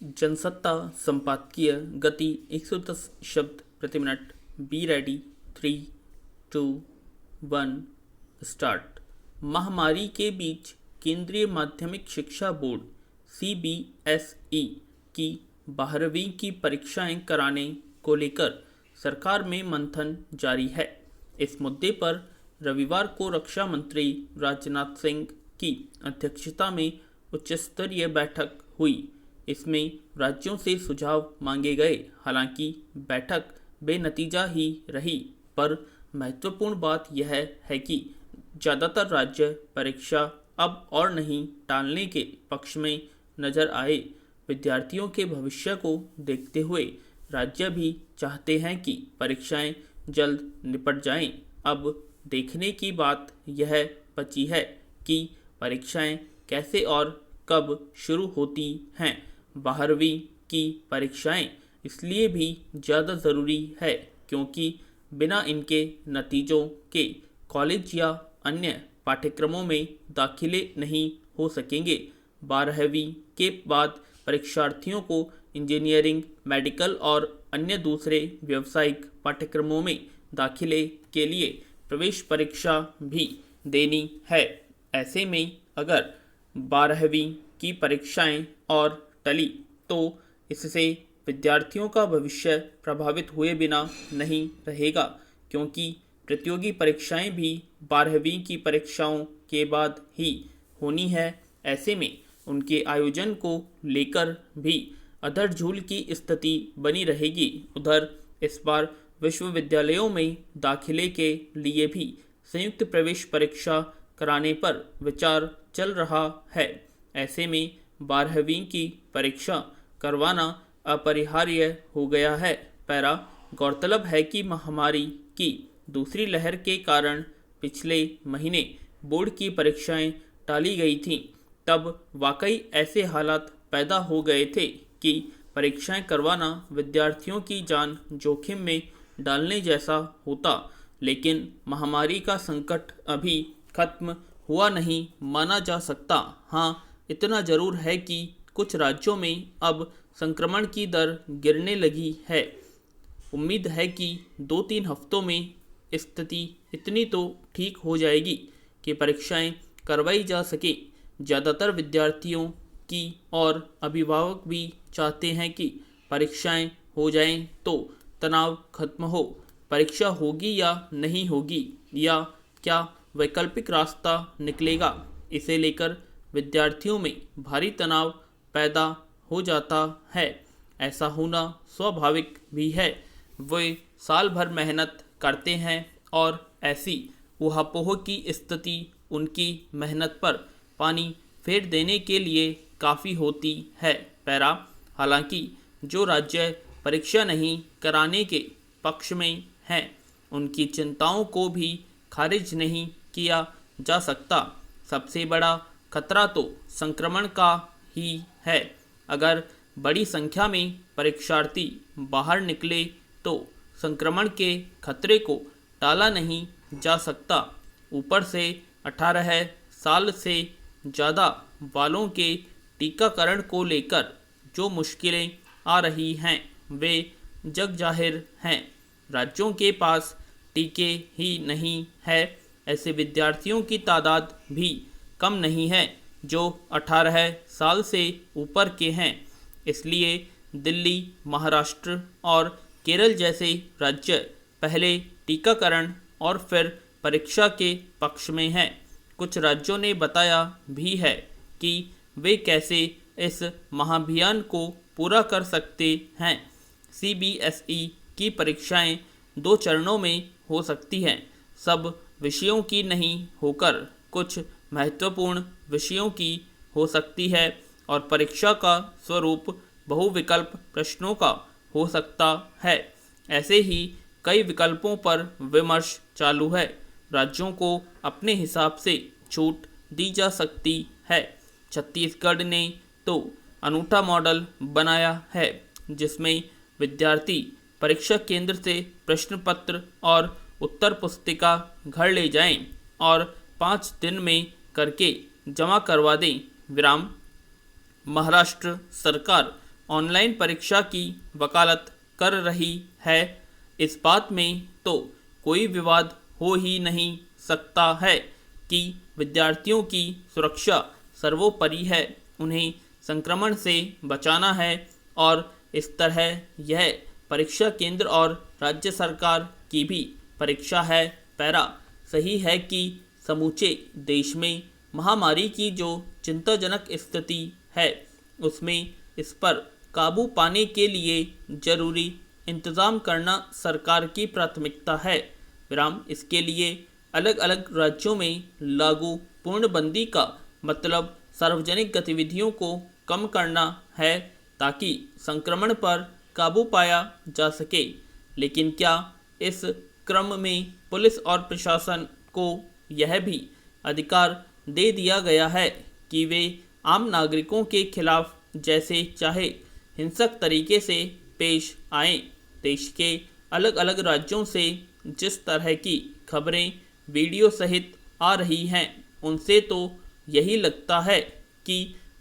जनसत्ता संपादकीय गति 110 शब्द प्रति मिनट। Be ready. 3, 2, 1 स्टार्ट। महामारी के बीच केंद्रीय माध्यमिक शिक्षा बोर्ड CBSE की 12वीं की परीक्षाएं कराने को लेकर सरकार में मंथन जारी है। इस मुद्दे पर रविवार को रक्षा मंत्री राजनाथ सिंह की अध्यक्षता में उच्च स्तरीय बैठक हुई। इसमें राज्यों से सुझाव मांगे गए। हालांकि बैठक बेनतीजा ही रही, पर महत्वपूर्ण बात यह है कि ज़्यादातर राज्य परीक्षा अब और नहीं टालने के पक्ष में नजर आए। विद्यार्थियों के भविष्य को देखते हुए राज्य भी चाहते हैं कि परीक्षाएं जल्द निपट जाएं। अब देखने की बात यह बची है कि परीक्षाएं कैसे और कब शुरू होती हैं। 12वीं की परीक्षाएं इसलिए भी ज़्यादा ज़रूरी है क्योंकि बिना इनके नतीजों के कॉलेज या अन्य पाठ्यक्रमों में दाखिले नहीं हो सकेंगे। 12वीं के बाद परीक्षार्थियों को इंजीनियरिंग, मेडिकल और अन्य दूसरे व्यावसायिक पाठ्यक्रमों में दाखिले के लिए प्रवेश परीक्षा भी देनी है। ऐसे में अगर 12वीं की परीक्षाएं और टली तो इससे विद्यार्थियों का भविष्य प्रभावित हुए बिना नहीं रहेगा, क्योंकि प्रतियोगी परीक्षाएं भी 12वीं की परीक्षाओं के बाद ही होनी है। ऐसे में उनके आयोजन को लेकर भी अधर-झूल की स्थिति बनी रहेगी। उधर इस बार विश्वविद्यालयों में दाखिले के लिए भी संयुक्त प्रवेश परीक्षा कराने पर विचार चल रहा है। ऐसे में 12वीं की परीक्षा करवाना अपरिहार्य हो गया है। पैरा गौरतलब है कि महामारी की दूसरी लहर के कारण पिछले महीने बोर्ड की परीक्षाएं टाली गई थीं। तब वाकई ऐसे हालात पैदा हो गए थे कि परीक्षाएं करवाना विद्यार्थियों की जान जोखिम में डालने जैसा होता। लेकिन महामारी का संकट अभी खत्म हुआ नहीं माना जा सकता। हाँ, इतना जरूर है कि कुछ राज्यों में अब संक्रमण की दर गिरने लगी है। उम्मीद है कि 2-3 हफ्तों में स्थिति इतनी तो ठीक हो जाएगी कि परीक्षाएं करवाई जा सके। ज़्यादातर विद्यार्थियों की और अभिभावक भी चाहते हैं कि परीक्षाएं हो जाएं तो तनाव खत्म हो। परीक्षा होगी या नहीं होगी, या क्या वैकल्पिक रास्ता निकलेगा, इसे लेकर विद्यार्थियों में भारी तनाव पैदा हो जाता है। ऐसा होना स्वाभाविक भी है। वे साल भर मेहनत करते हैं और ऐसी ऊहापोह की स्थिति उनकी मेहनत पर पानी फेर देने के लिए काफ़ी होती है। पैरा हालांकि जो राज्य परीक्षा नहीं कराने के पक्ष में हैं, उनकी चिंताओं को भी खारिज नहीं किया जा सकता। सबसे बड़ा खतरा तो संक्रमण का ही है। अगर बड़ी संख्या में परीक्षार्थी बाहर निकले तो संक्रमण के खतरे को टाला नहीं जा सकता। ऊपर से 18 साल से ज़्यादा वालों के टीकाकरण को लेकर जो मुश्किलें आ रही हैं वे जग जाहिर हैं। राज्यों के पास टीके ही नहीं है। ऐसे विद्यार्थियों की तादाद भी कम नहीं है जो 18 साल से ऊपर के हैं। इसलिए दिल्ली, महाराष्ट्र और केरल जैसे राज्य पहले टीकाकरण और फिर परीक्षा के पक्ष में हैं। कुछ राज्यों ने बताया भी है कि वे कैसे इस महाअभियान को पूरा कर सकते हैं। CBSE की परीक्षाएं 2 चरणों में हो सकती हैं। सब विषयों की नहीं होकर कुछ महत्वपूर्ण विषयों की हो सकती है और परीक्षा का स्वरूप बहुविकल्प प्रश्नों का हो सकता है। ऐसे ही कई विकल्पों पर विमर्श चालू है। राज्यों को अपने हिसाब से छूट दी जा सकती है। छत्तीसगढ़ ने तो अनूठा मॉडल बनाया है जिसमें विद्यार्थी परीक्षा केंद्र से प्रश्न पत्र और उत्तर पुस्तिका घर ले जाएं और 5 दिन में करके जमा करवा दें। विराम। महाराष्ट्र सरकार ऑनलाइन परीक्षा की वकालत कर रही है। इस बात में तो कोई विवाद हो ही नहीं सकता है कि विद्यार्थियों की सुरक्षा सर्वोपरि है, उन्हें संक्रमण से बचाना है और इस तरह यह परीक्षा केंद्र और राज्य सरकार की भी परीक्षा है। पैरा सही है कि समूचे देश में महामारी की जो चिंताजनक स्थिति है उसमें इस पर काबू पाने के लिए जरूरी इंतजाम करना सरकार की प्राथमिकता है। विराम इसके लिए अलग अलग राज्यों में लागू पूर्णबंदी का मतलब सार्वजनिक गतिविधियों को कम करना है ताकि संक्रमण पर काबू पाया जा सके। लेकिन क्या इस क्रम में पुलिस और प्रशासन को यह भी अधिकार दे दिया गया है कि वे आम नागरिकों के खिलाफ जैसे चाहे हिंसक तरीके से पेश आएं? देश के अलग अलग राज्यों से जिस तरह की खबरें वीडियो सहित आ रही हैं उनसे तो यही लगता है कि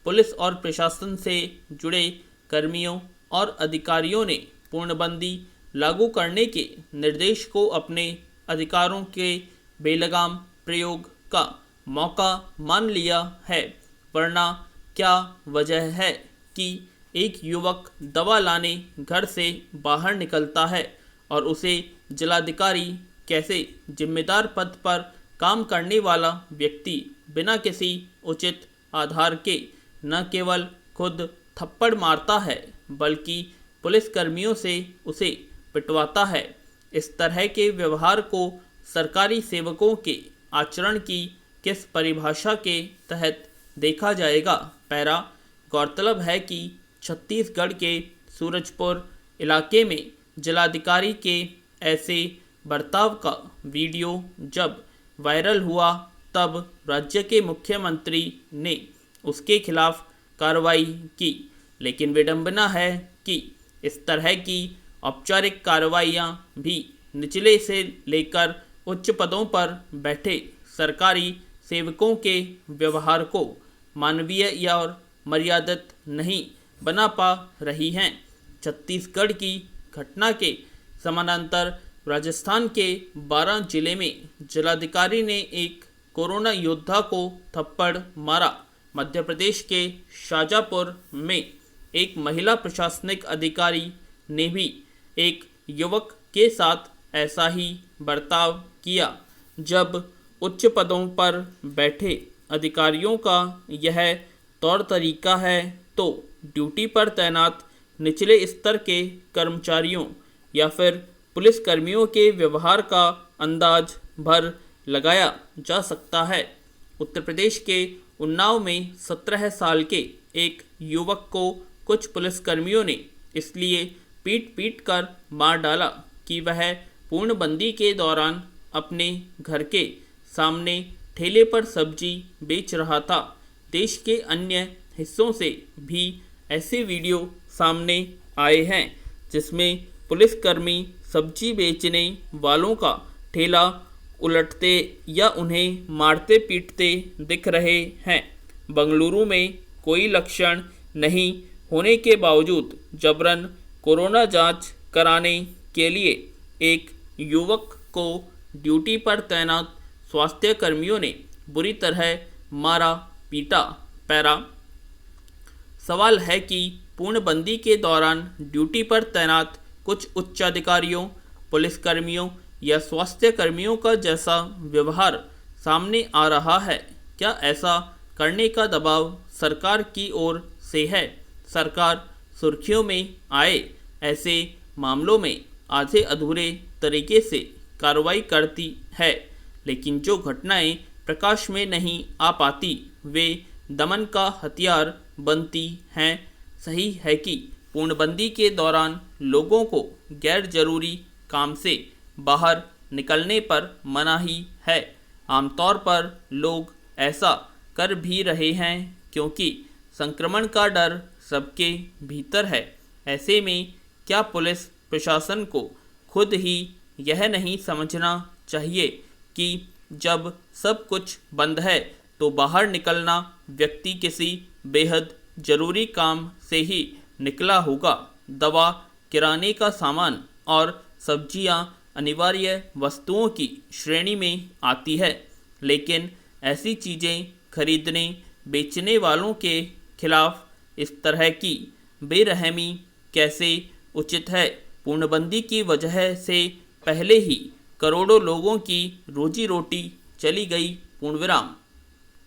पुलिस और प्रशासन से जुड़े कर्मियों और अधिकारियों ने पूर्णबंदी लागू करने के निर्देश को अपने अधिकारों के बेलगाम प्रयोग का मौका मान लिया है। वरना क्या वजह है कि एक युवक दवा लाने घर से बाहर निकलता है और उसे जिलाधिकारी कैसे जिम्मेदार पद पर काम करने वाला व्यक्ति बिना किसी उचित आधार के न केवल खुद थप्पड़ मारता है बल्कि पुलिसकर्मियों से उसे पिटवाता है। इस तरह के व्यवहार को सरकारी सेवकों के आचरण की किस परिभाषा के तहत देखा जाएगा? पैरा गौरतलब है कि छत्तीसगढ़ के सूरजपुर इलाके में जिलाधिकारी के ऐसे बर्ताव का वीडियो जब वायरल हुआ तब राज्य के मुख्यमंत्री ने उसके खिलाफ कार्रवाई की। लेकिन विडंबना है कि इस तरह की औपचारिक कार्रवाइयाँ भी निचले से लेकर उच्च पदों पर बैठे सरकारी सेवकों के व्यवहार को मानवीय या और मर्यादित नहीं बना पा रही हैं। छत्तीसगढ़ की घटना के समानांतर राजस्थान के 12 जिले में जिलाधिकारी ने एक कोरोना योद्धा को थप्पड़ मारा। मध्य प्रदेश के शाजापुर में एक महिला प्रशासनिक अधिकारी ने भी एक युवक के साथ ऐसा ही बर्ताव किया। जब उच्च पदों पर बैठे अधिकारियों का यह तौर तरीका है तो ड्यूटी पर तैनात निचले स्तर के कर्मचारियों या फिर पुलिसकर्मियों के व्यवहार का अंदाज भर लगाया जा सकता है। उत्तर प्रदेश के उन्नाव में 17 साल के एक युवक को कुछ पुलिसकर्मियों ने इसलिए पीट कर मार डाला कि वह पूर्णबंदी के दौरान अपने घर के सामने ठेले पर सब्जी बेच रहा था। देश के अन्य हिस्सों से भी ऐसे वीडियो सामने आए हैं जिसमें पुलिसकर्मी सब्जी बेचने वालों का ठेला उलटते या उन्हें मारते पीटते दिख रहे हैं। बंगलुरु में कोई लक्षण नहीं होने के बावजूद जबरन कोरोना जांच कराने के लिए एक युवक को ड्यूटी पर तैनात स्वास्थ्य कर्मियों ने बुरी तरह मारा पीटा। पैरा सवाल है कि पूर्णबंदी के दौरान ड्यूटी पर तैनात कुछ उच्चाधिकारियों, पुलिसकर्मियों या स्वास्थ्य कर्मियों का जैसा व्यवहार सामने आ रहा है, क्या ऐसा करने का दबाव सरकार की ओर से है? सरकार सुर्खियों में आए ऐसे मामलों में आधे अधूरे तरीके से कार्रवाई करती है, लेकिन जो घटनाएं प्रकाश में नहीं आ पाती वे दमन का हथियार बनती हैं। सही है कि पूर्णबंदी के दौरान लोगों को गैर जरूरी काम से बाहर निकलने पर मनाही है। आमतौर पर लोग ऐसा कर भी रहे हैं क्योंकि संक्रमण का डर सबके भीतर है। ऐसे में क्या पुलिस प्रशासन को खुद ही यह नहीं समझना चाहिए कि जब सब कुछ बंद है तो बाहर निकलना व्यक्ति किसी बेहद जरूरी काम से ही निकला होगा। दवा, किराने का सामान और सब्जियां अनिवार्य वस्तुओं की श्रेणी में आती है, लेकिन ऐसी चीज़ें खरीदने बेचने वालों के खिलाफ इस तरह की बेरहमी कैसे उचित है। पूर्णबंदी की वजह से पहले ही करोड़ों लोगों की रोजी रोटी चली गई। पूर्ण विराम।